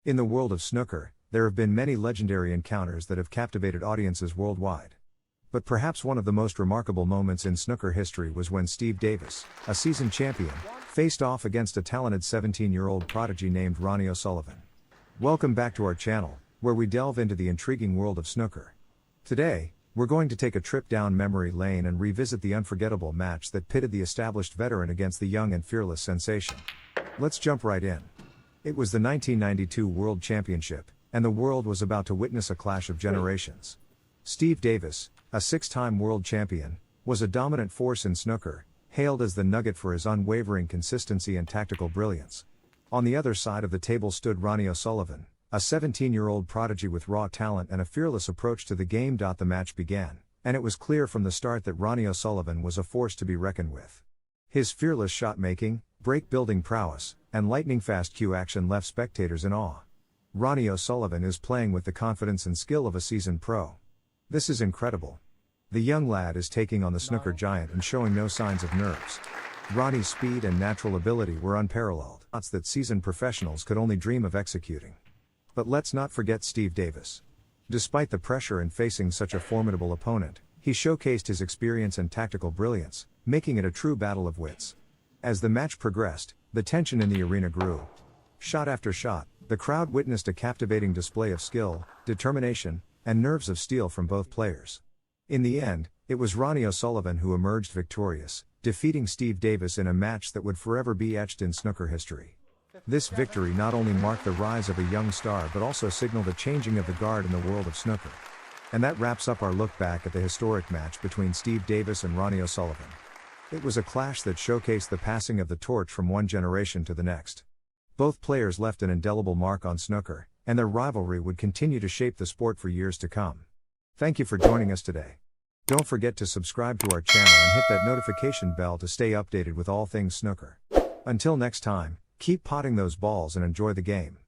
In the world of snooker, there have been many legendary encounters that have captivated audiences worldwide. But perhaps one of the most remarkable moments in snooker history was when Steve Davis, a seasoned champion, faced off against a talented 17-year-old prodigy named Ronnie O'Sullivan. Welcome back to our channel, where we delve into the intriguing world of snooker. Today, we're going to take a trip down memory lane and revisit the unforgettable match that pitted the established veteran against the young and fearless sensation. Let's jump right in. It was the 1992 World Championship, and the world was about to witness a clash of generations. Steve Davis, a six-time world champion, was a dominant force in snooker, hailed as the nugget for his unwavering consistency and tactical brilliance. On the other side of the table stood Ronnie O'Sullivan, a 17-year-old prodigy with raw talent and a fearless approach to the game. The match began, and it was clear from the start that Ronnie O'Sullivan was a force to be reckoned with. His fearless shot-making, break-building prowess, and lightning-fast cue action left spectators in awe. Ronnie O'Sullivan is playing with the confidence and skill of a seasoned pro. This is incredible. The young lad is taking on the snooker giant and showing no signs of nerves. Ronnie's speed and natural ability were unparalleled, shots that seasoned professionals could only dream of executing. But let's not forget Steve Davis. Despite the pressure in facing such a formidable opponent, he showcased his experience and tactical brilliance, making it a true battle of wits. As the match progressed, the tension in the arena grew. Shot after shot, the crowd witnessed a captivating display of skill, determination, and nerves of steel from both players. In the end, it was Ronnie O'Sullivan who emerged victorious, defeating Steve Davis in a match that would forever be etched in snooker history. This victory not only marked the rise of a young star but also signaled a changing of the guard in the world of snooker. And that wraps up our look back at the historic match between Steve Davis and Ronnie O'Sullivan. It was a clash that showcased the passing of the torch from one generation to the next. Both players left an indelible mark on snooker, and their rivalry would continue to shape the sport for years to come. Thank you for joining us today. Don't forget to subscribe to our channel and hit that notification bell to stay updated with all things snooker. Until next time, keep potting those balls and enjoy the game.